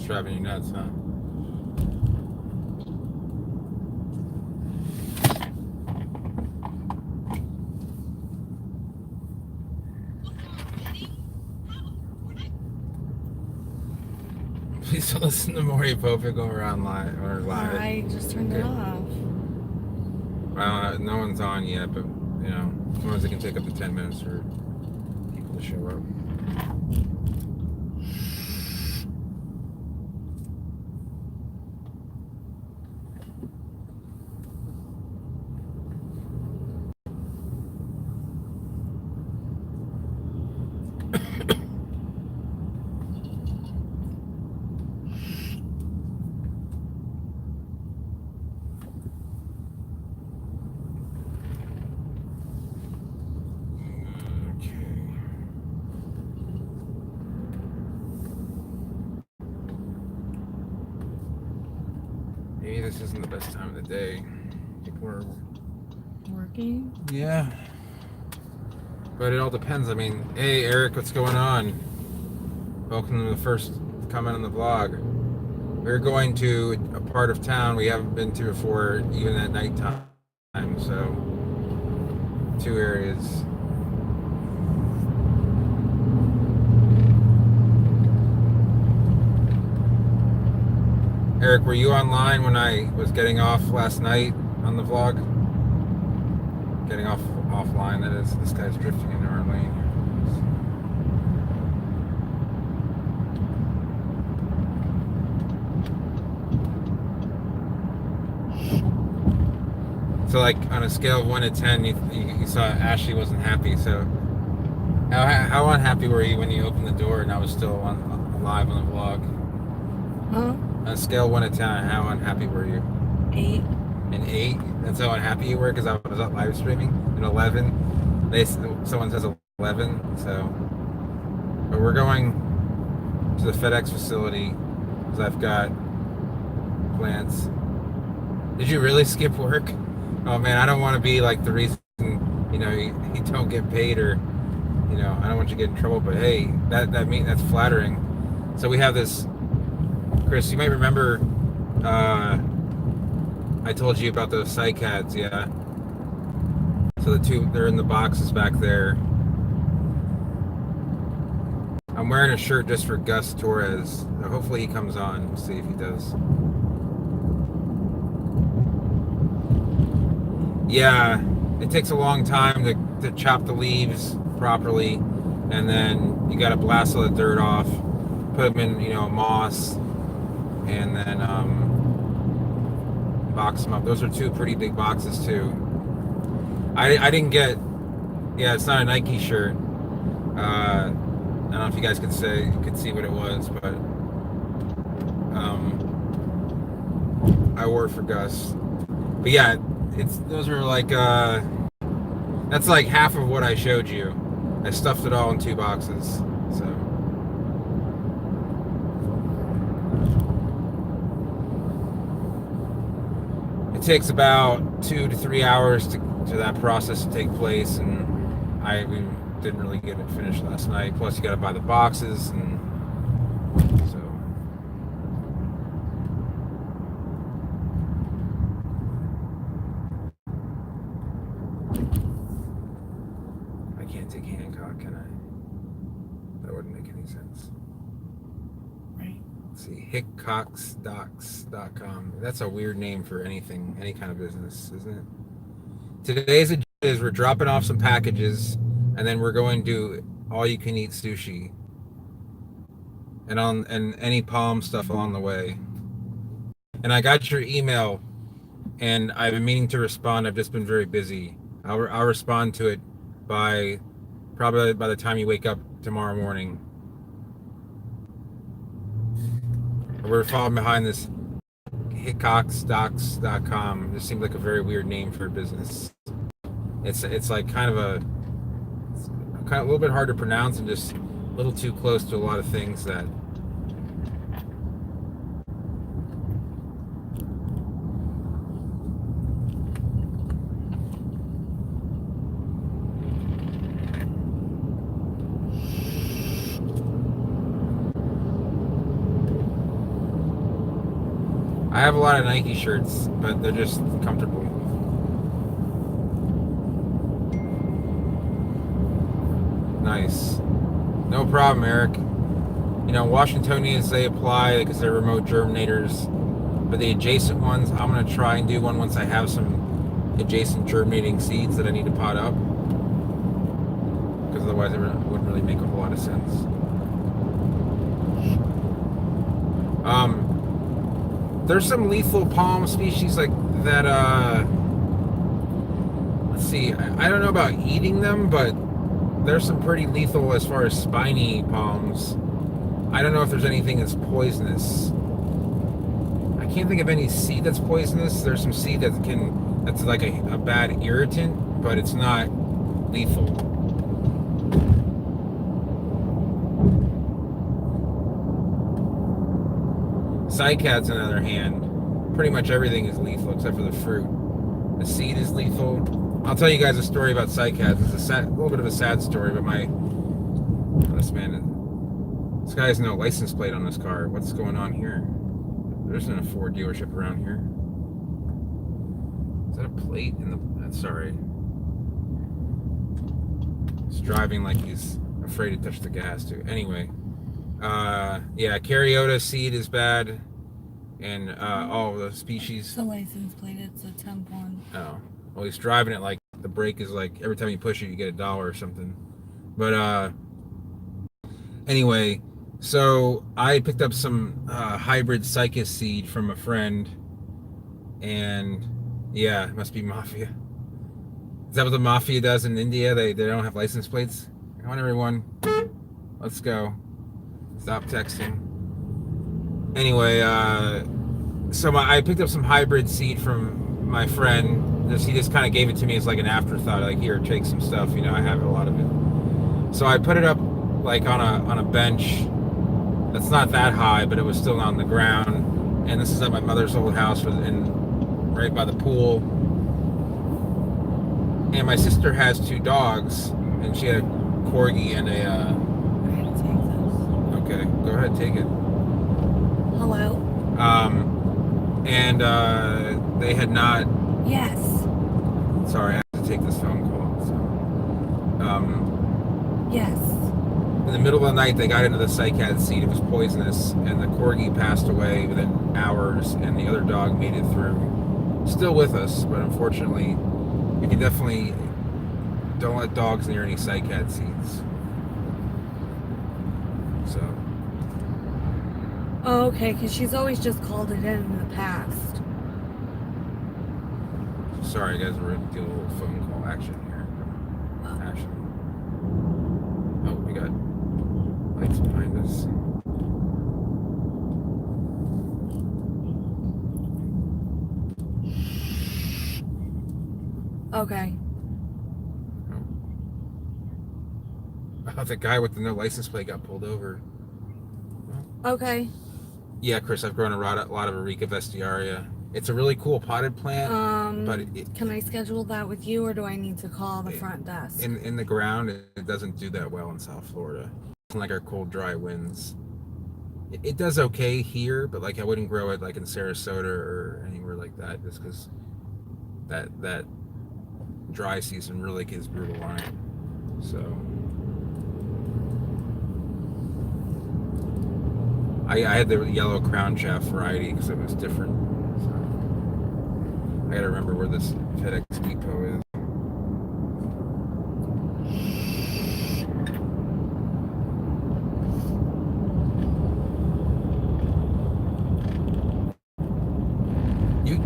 driving you nuts, huh? Please don't listen to Maury Povich around live or live. I just turned it off. Well, no one's on yet, but you know, sometimes it can take up to 10 minutes for people to show up. Maybe this isn't the best time of the day. People are Working? Yeah. But it all depends. I mean, hey, Eric, what's going on? Welcome to the first comment on the vlog. We're going to a part of town we haven't been to before, even at nighttime. So, 2 areas. Eric, were you online when I was getting off last night on the vlog? Getting offline, that is. This guy's drifting into our lane. So, like, on a scale of 1 to 10, you saw Ashley wasn't happy. So, how unhappy were you when you opened the door and I was still live on the vlog? Huh? On a scale of 1 to 10, how unhappy were you? 8. An 8? That's how unhappy you were because I was up live streaming? An 11? Someone says 11, so. But we're going to the FedEx facility because I've got plans. Did you really skip work? Oh man, I don't want to be like the reason, you don't get paid, or, I don't want you to get in trouble, but hey, that's flattering. So we have this, Chris, you might remember, I told you about those cycads, yeah? So they're in the boxes back there. I'm wearing a shirt just for Gus Torres. Hopefully he comes on. We'll see if he does. Yeah, it takes a long time to chop the leaves properly, and then you got to blast all the dirt off, put them in, moss, and then box them up. Those are 2 pretty big boxes too. I didn't get, yeah, it's not a Nike shirt. I don't know if you guys could see what it was, but I wore it for Gus. But yeah, those are like that's like half of what I showed you. I stuffed it all in 2 boxes. So it takes about 2 to 3 hours to that process to take place, and we didn't really get it finished last night. Plus you got to buy the boxes, and so I can't take Hancock, can I? That wouldn't make any sense. Right. Let's see, hickcocksdocs.com. That's a weird name for anything, any kind of business, isn't it? Today's agenda is we're dropping off some packages, and then we're going to all-you-can-eat sushi, and any Palm stuff along the way. And I got your email, and I've been meaning to respond. I've just been very busy. I'll respond to it probably by the time you wake up tomorrow morning. We're falling behind this hickcocksdocs.com. This seemed like a very weird name for a business. It's like kind of a little bit hard to pronounce, and just a little too close to a lot of things that I have a lot of Nike shirts, but they're just comfortable. Nice. No problem, Eric. You know, Washingtonians, they apply because they're remote germinators. But the adjacent ones, I'm going to try and do one once I have some adjacent germinating seeds that I need to pot up. Because otherwise it wouldn't really make a whole lot of sense. There's some lethal palm species like that, let's see, I don't know about eating them, but there's some pretty lethal as far as spiny palms. I don't know if there's anything that's poisonous. I can't think of any seed that's poisonous. There's some seed that's like a bad irritant, but it's not lethal. Cycads, on the other hand, pretty much everything is lethal except for the fruit. The seed is lethal. I'll tell you guys a story about cycads. It's a little bit of a sad story, but this guy has no license plate on his car. What's going on here? There isn't a Ford dealership around here. Is that a plate in the? Sorry. He's driving like he's afraid to touch the gas too. Anyway, yeah, Cariota seed is bad, and all the species. It's a license plate. It's a temp one. Oh, well, he's driving it like the brake is like every time you push it, you get $1 or something. But anyway, so I picked up some hybrid cycas seed from a friend, and yeah, it must be mafia. Is that what the mafia does in India? They don't have license plates? Come on, everyone. Let's go. Stop texting. Anyway, so I picked up some hybrid seed from my friend. He just kind of gave it to me as like an afterthought. Like, here, take some stuff. You know, I have a lot of it. So I put it up like on a bench that's not that high, but it was still on the ground. And this is at my mother's old house, and right by the pool. And my sister has 2 dogs, and she had a corgi and a. I gotta take this. Okay, go ahead, take it. Hello? And they had not. Yes. Sorry, I have to take this phone call. So, Yes. in the middle of the night, they got into the cycad seed. It was poisonous, and the corgi passed away within hours, and the other dog made it through. Still with us, but unfortunately, you can definitely don't let dogs near any cycad seeds. So. Oh, okay, because she's always just called it in the past. Sorry, guys, we're going to do a little phone call action here. Action. Oh, we got lights behind us. Okay. Oh, the guy with the no license plate got pulled over. Okay. Yeah, Chris, I've grown a lot of Areca vestiaria. It's a really cool potted plant, but can I schedule that with you, or do I need to call the front desk? in the ground, it doesn't do that well in South Florida. It's like our cold, dry winds. It does okay here, but like I wouldn't grow it like in Sarasota or anywhere like that, just because that dry season really gets brutal on it. So I had the yellow crown chaff variety because it was different. So I gotta remember where this FedEx depot is.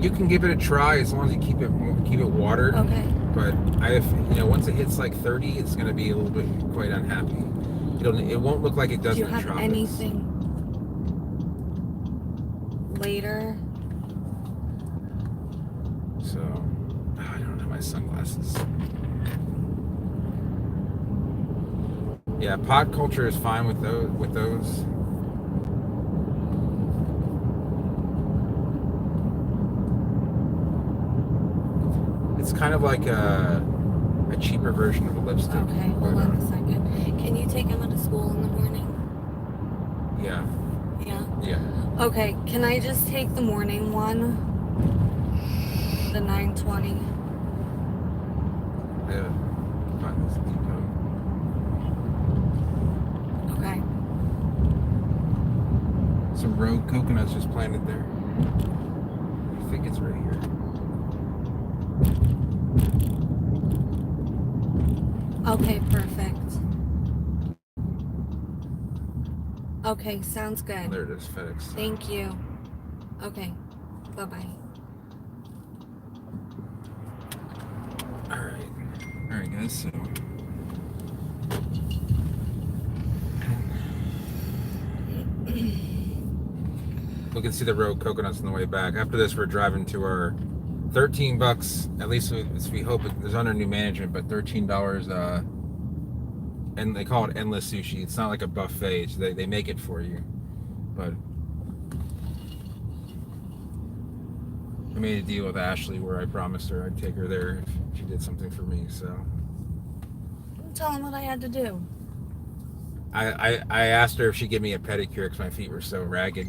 You can give it a try as long as you keep it watered. Okay. But once it hits like 30, it's gonna be a little bit quite unhappy. It won't look like it does Do in you the have tropics. anything later? So I don't have my sunglasses. Yeah, pot culture is fine with those. It's kind of like a cheaper version of a lipstick. Okay, hold on a second. Can you take Emma to school in the morning? Yeah. Yeah? Yeah. Okay, can I just take the morning one? The 9:20. Yeah. Find this depot. Okay. Some rogue coconuts just planted there. I think it's right here. Okay, perfect. Okay, sounds Oh, good. there it is, FedEx. Thank you. Okay, bye-bye. Alright guys, so we can see the rogue coconuts on the way back. After this, we're driving to our $13, at least we hope it's under new management, but $13, and they call it endless sushi. It's not like a buffet, so they make it for you. But I made a deal with Ashley where I promised her I'd take her there if she did something for me, so. Tell him what I had to do. I asked her if she'd give me a pedicure because my feet were so ragged.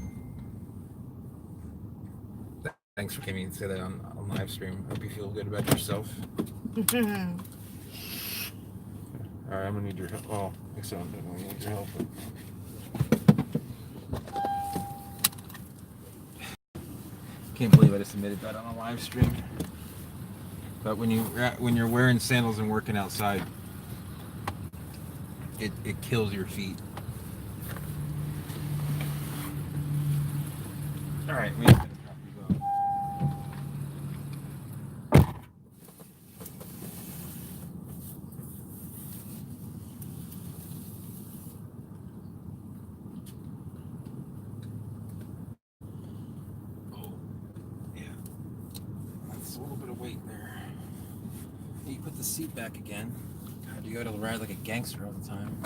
Thanks for giving me to say that on live stream. Hope you feel good about yourself. Alright, I'm gonna need your help. Oh, I guess I don't need your help. Can't believe I just admitted that on a live stream. But when you're wearing sandals and working outside, it kills your feet. All right, we have to drop these off. Oh, yeah, that's a little bit of weight there. You put the seat back again. God, you gotta ride like a gangster all the time.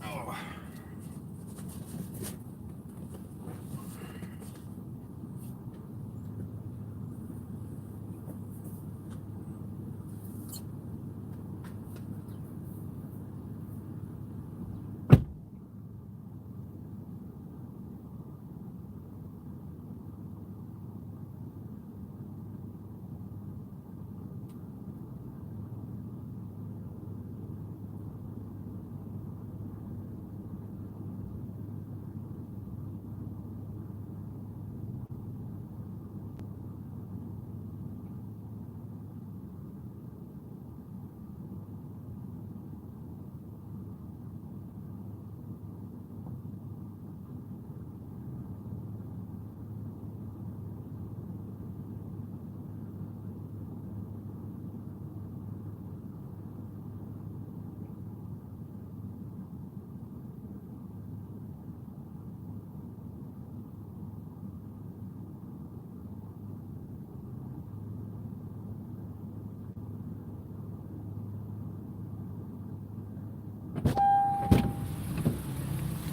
Oh.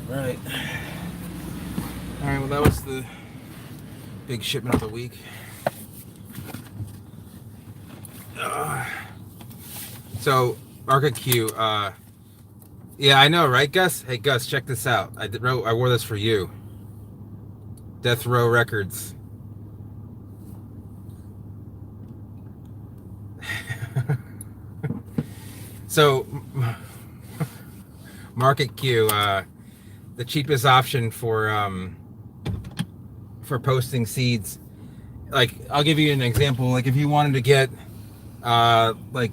All right. All right. Well, that was the big shipment of the week. So Market Q. Yeah, I know, right, Gus? Hey, Gus, check this out. I wore this for you. Death Row Records. So, Market Q, the cheapest option for posting seeds. Like, I'll give you an example. Like, if you wanted to get, like,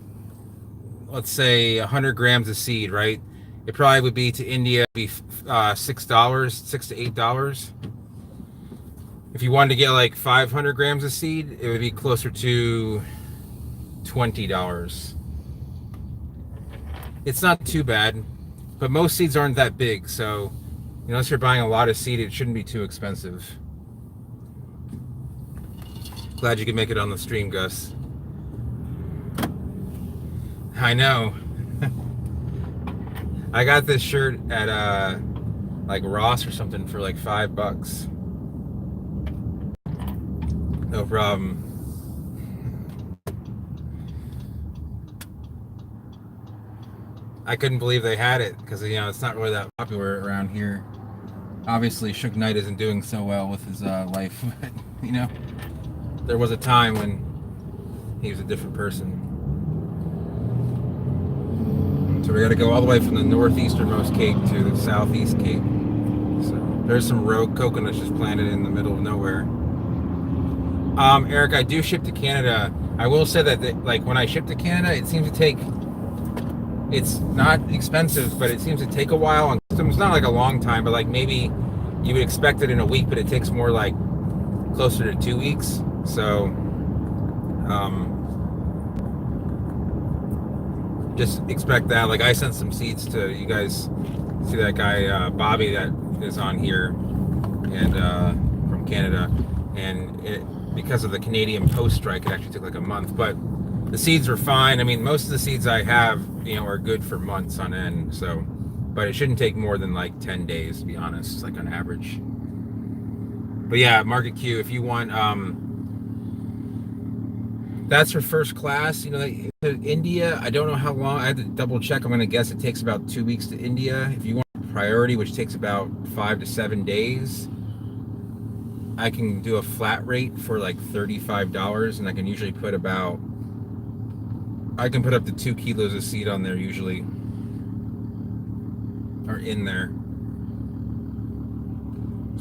let's say 100 grams of seed, right? It probably would be to India, be $6, $6 to $8. If you wanted to get like 500 grams of seed, it would be closer to $20. It's not too bad, but most seeds aren't that big, so unless you're buying a lot of seed, it shouldn't be too expensive. Glad you could make it on the stream, Gus. I know. I got this shirt at like Ross or something for like $5. No problem. I couldn't believe they had it because it's not really that popular around here. Obviously, Suge Knight isn't doing so well with his life, but there was a time when he was a different person. So we got to go all the way from the northeasternmost cape to the southeast cape. So there's some rogue coconuts just planted in the middle of nowhere. Eric, I do ship to Canada. I will say that like when I ship to Canada, it seems to take. It's not expensive, but it seems to take a while. And it's not like a long time, but like maybe you would expect it in a week, but it takes more like closer to 2 weeks. So, just expect that. Like I sent some seeds to you guys. See that guy Bobby that is on here, and from Canada, and because of the Canadian Post strike, it actually took like a month, but the seeds were fine. I mean, most of the seeds I have, are good for months on end. So, but it shouldn't take more than like 10 days, to be honest, like on average. But yeah, Market Q, if you want, that's for first class. To India, I don't know how long. I had to double check. I'm going to guess it takes about 2 weeks to India. If you want priority, which takes about 5 to 7 days, I can do a flat rate for like $35, and I can usually put I can put up to 2 kilos of seed on there usually, or in there.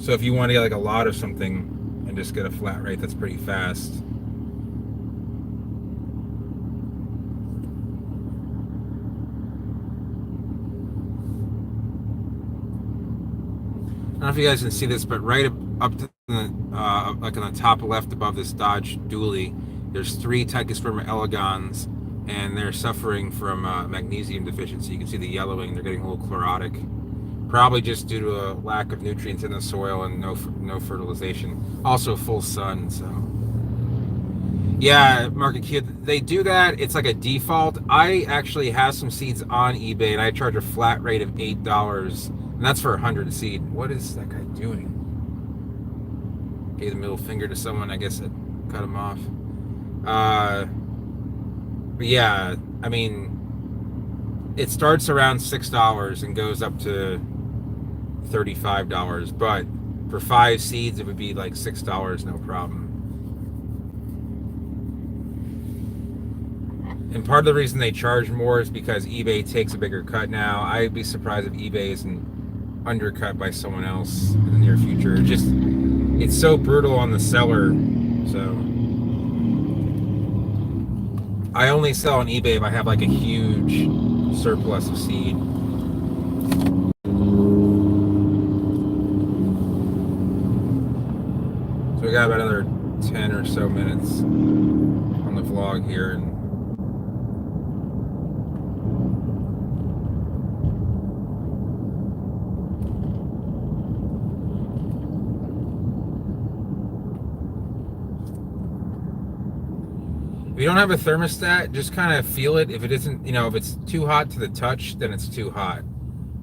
So if you want to get like a lot of something and just get a flat rate, that's pretty fast. I don't know if you guys can see this, but right up to the, like on the top left above this Dodge Dually, there's 3 Tychosperma elegans, and they're suffering from magnesium deficiency. You can see the yellowing. They're getting a little chlorotic, probably just due to a lack of nutrients in the soil and no fertilization. Also full sun, so yeah, Market Kid, they do that. It's like a default. I actually have some seeds on eBay, and I charge a flat rate of $8, and that's for 100 seed. What is that guy doing? Gave the middle finger to someone. I guess it cut him off. But yeah, I mean, it starts around $6 and goes up to $35. But for 5 seeds, it would be like $6, no problem. And part of the reason they charge more is because eBay takes a bigger cut now. I'd be surprised if eBay isn't undercut by someone else in the near future. It's so brutal on the seller. So I only sell on eBay if I have like a huge surplus of seed. So we got about another 10 or so minutes on the vlog here, and if you don't have a thermostat, just kind of feel it. If it isn't, if it's too hot to the touch, then it's too hot.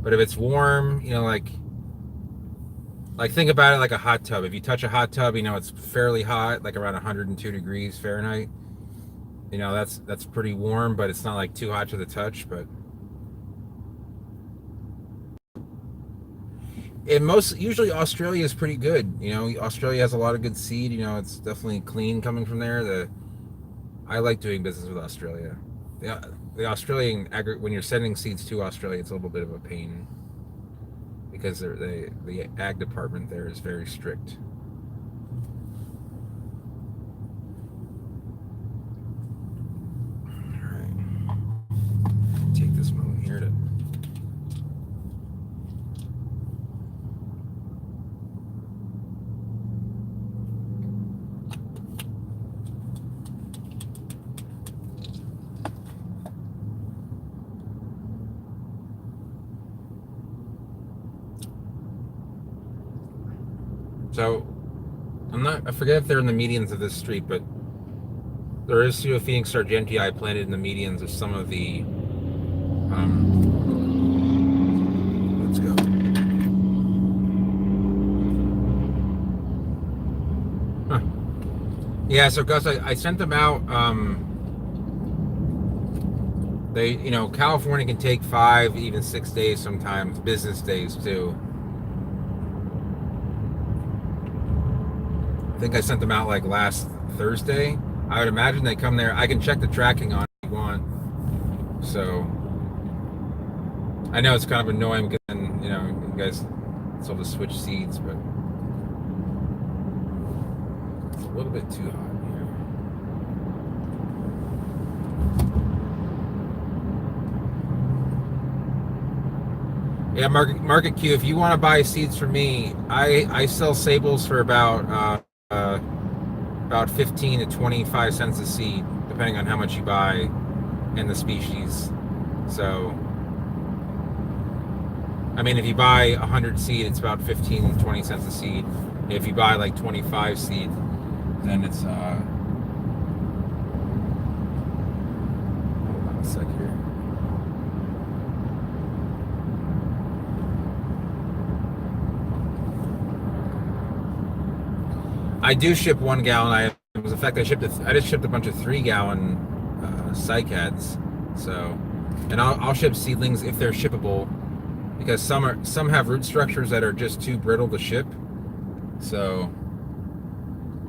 But if it's warm, like think about it like a hot tub. If you touch a hot tub, it's fairly hot, like around 102 degrees Fahrenheit. That's pretty warm, but it's not like too hot to the touch. But usually Australia is pretty good. Australia has a lot of good seed. It's definitely clean coming from there. I like doing business with Australia. The Australian when you're sending seeds to Australia, it's a little bit of a pain because the ag department there is very strict. All right, take this moment here to. So, I forget if they're in the medians of this street, but there is Pseudophoenix sargentii planted in the medians of some of the, let's go. Huh. Yeah, so Gus, I sent them out, California can take 5, even 6 days sometimes, business days too. I think I sent them out like last Thursday. I would imagine they come there. I can check the tracking on it if you want. So I know it's kind of annoying because then, you guys still have to switch seeds, but it's a little bit too hot here. Yeah, Market Q. If you want to buy seeds from me, I sell Sables for about 15 to 25 cents a seed, depending on how much you buy and the species. So, I mean, if you buy 100 seed, it's about 15 to 20 cents a seed. If you buy like 25 seed, then it's hold on a sec here. I do ship 1 gallon. In fact, I just shipped a bunch of 3-gallon cycads. So, and I'll ship seedlings if they're shippable, because some have root structures that are just too brittle to ship. So,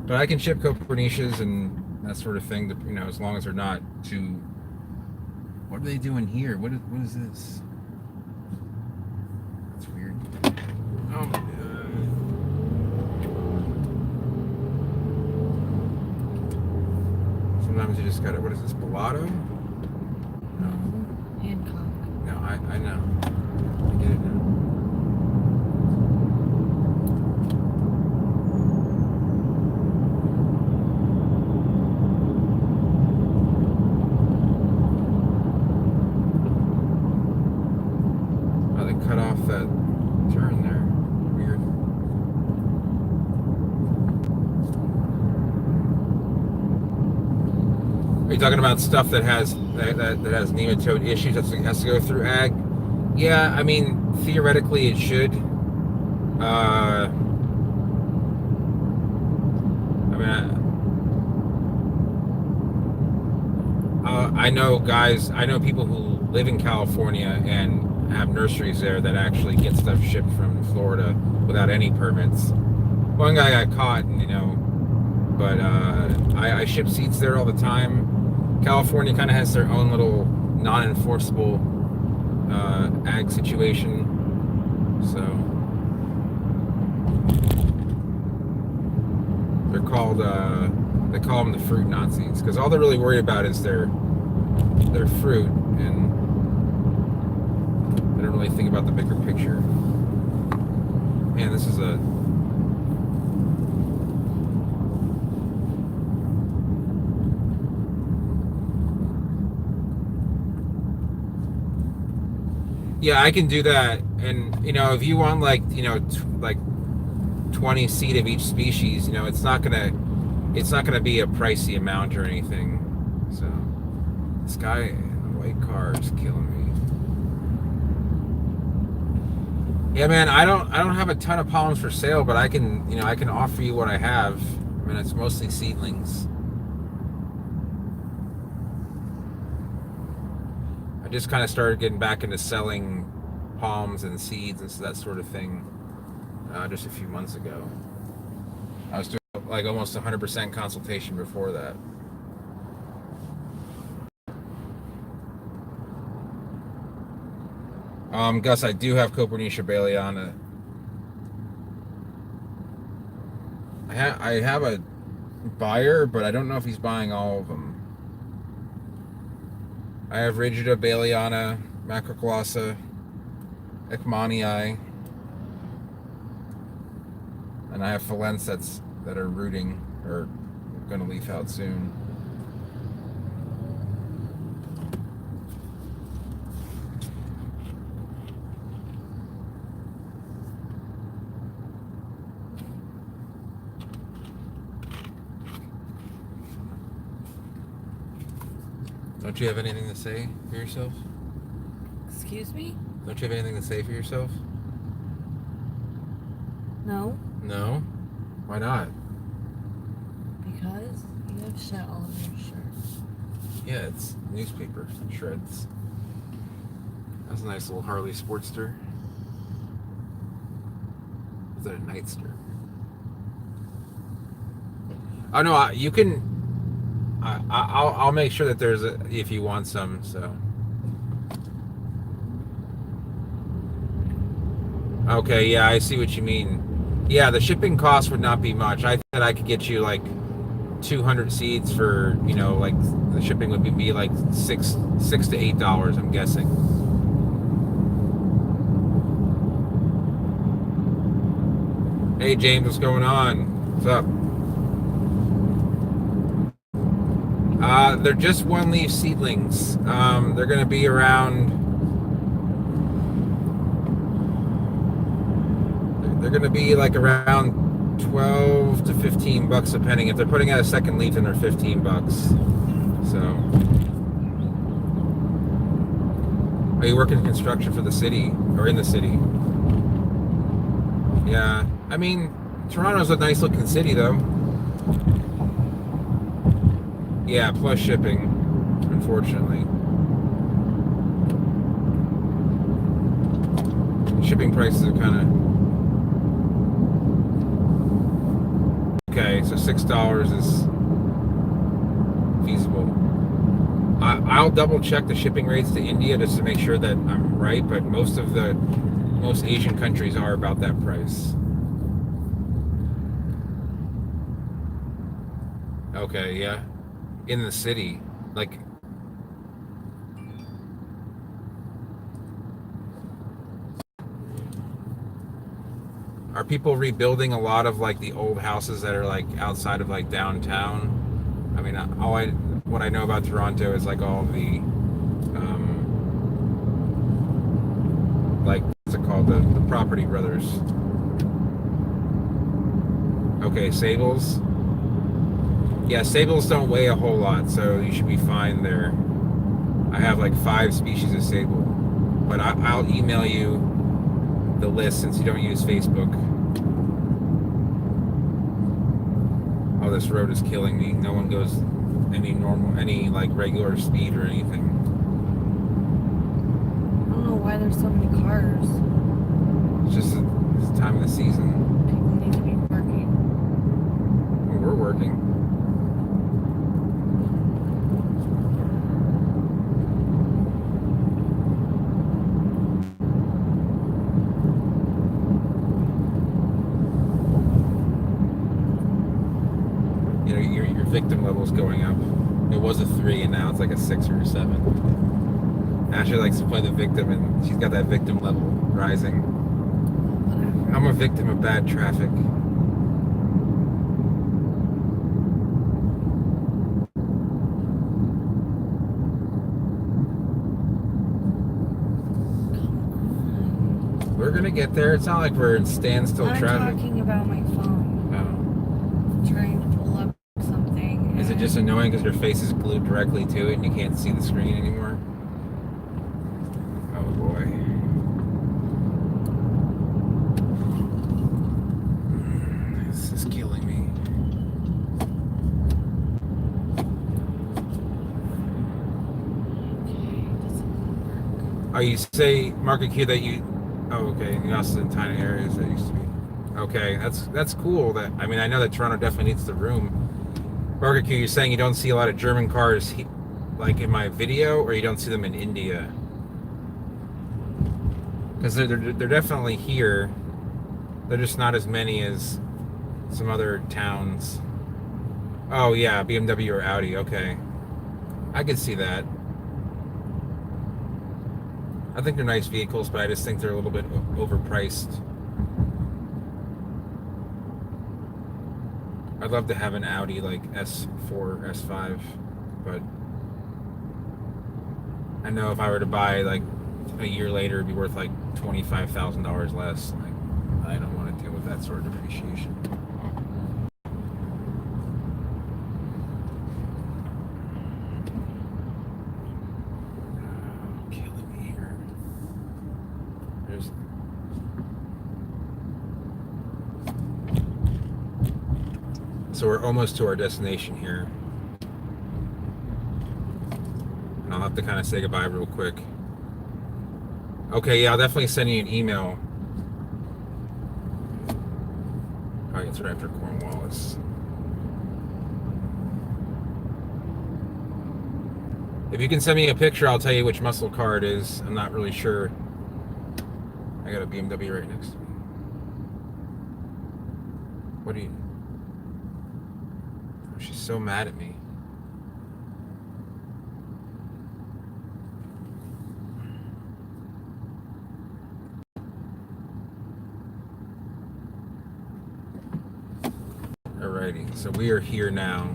but I can ship Copernicas and that sort of thing, as long as they're not too. What are they doing here? What is this? That's weird. Oh my God. Sometimes you just gotta. What is this? Bellotto? No. Hancock. No, I know. I get it now. Oh, they cut off that turn there. Weird. Are you talking about stuff that has nematode issues that has to go through ag? Yeah, I mean, theoretically it should. I know people who live in California and have nurseries there that actually get stuff shipped from Florida without any permits. One guy got caught, but I ship seeds there all the time. California kind of has their own little non-enforceable ag situation, so they call them the fruit Nazis, because all they're really worried about is their fruit, and they don't really think about the bigger picture. Man, this is a yeah, I can do that. And if you want like 20 seed of each species, it's not gonna be a pricey amount or anything. So this guy in the white car is killing me. Yeah, man, I don't have a ton of palms for sale, but I can offer you what I have. I mean, it's mostly seedlings. I just kind of started getting back into selling palms and seeds and that sort of thing just a few months ago. I was doing like almost 100% consultation before that. Gus, I do have Copernicia Baileyana. I have a buyer, but I don't know if he's buying all of them. I have Rigida, Baileyana, Macroglossa, Ekmanii, and I have Philens that are rooting or going to leaf out soon. Don't you have anything to say for yourself? Excuse me? Don't you have anything to say for yourself? No. No? Why not? Because you have shit all over your shirt. Yeah, it's newspaper shreds. That's a nice little Harley Sportster. Is that a Nightster? Oh no, you can. I'll make sure that there's a if you want some. So. Okay, yeah, I see what you mean. Yeah, the shipping cost would not be much. I thought I could get you like 200 seeds for, like the shipping would be like six to $8, I'm guessing. Hey James, what's going on? What's up? They're just one leaf seedlings. They're gonna be around. They're gonna be like around 12 to 15 bucks depending. If they're putting out a second leaf, then they're 15 bucks. So, are you working construction for the city or in the city? Yeah, I mean, Toronto's a nice looking city though. Yeah, plus shipping, unfortunately. Shipping prices are kind of okay. So $6 is feasible. I'll double check the shipping rates to India just to make sure that I'm right. But most Asian countries are about that price. Okay, yeah, in the city, like. Are people rebuilding a lot of like the old houses that are like outside of like downtown? I mean, what I know about Toronto is like all the like what's it called, the Property Brothers. Okay, sables. Yeah, sables don't weigh a whole lot, so you should be fine there. I have like 5 species of sable, but I'll email you the list since you don't use Facebook. Oh, this road is killing me. No one goes any like regular speed or anything. I don't know why there's so many cars. It's just the time of the season. People need to be working. Well, we're working. Your victim level's going up. It was a 3 and now it's like a 6 or a 7. Ashley likes to play the victim and she's got that victim level rising. Whatever. I'm a victim of bad traffic. We're gonna get there. It's not like we're in standstill I'm traffic. talking about my phone. Oh. Trying to pull up something. Is it just annoying because your face is glued directly to it and you can't see the screen anymore? Oh boy. This is killing me. Oh, you say, Market Q, that you... Oh, okay. You also in tiny areas that used to be. Okay, that's cool. That I mean, I know that Toronto definitely needs the room. Market Q, you're saying you don't see a lot of German cars like in my video, or you don't see them in India? Because they're definitely here. They're just not as many as some other towns. Oh yeah, BMW or Audi. Okay, I could see that. I think they're nice vehicles, but I just think they're a little bit overpriced. I'd love to have an Audi like S4, S5, but I know if I were to buy like a year later, it'd be worth like $25,000 less. Like, I don't want to deal with that sort of depreciation. Killing me here. So we're almost to our destination here. And I'll have to kind of say goodbye real quick. Okay, yeah, I'll definitely send you an email. Oh, it's right after Cornwallis. If you can send me a picture, I'll tell you which muscle car it is. I'm not really sure. I got a BMW right next to me. What do you... Oh, she's so mad at me. Alrighty, so we are here now.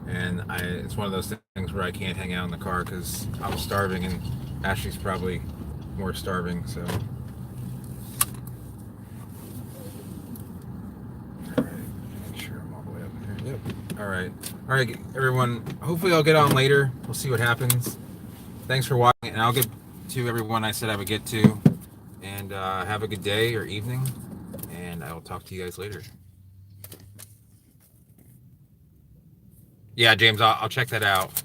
And it's one of those things where I can't hang out in the car because I'm starving and Ashley's probably more starving, so. Alright, make sure I'm all the way up here. Yep. Alright, everyone. Hopefully I'll get on later. We'll see what happens. Thanks for watching, and I'll get to everyone I said I would get to. And have a good day or evening, and I will talk to you guys later. Yeah, James, I'll check that out.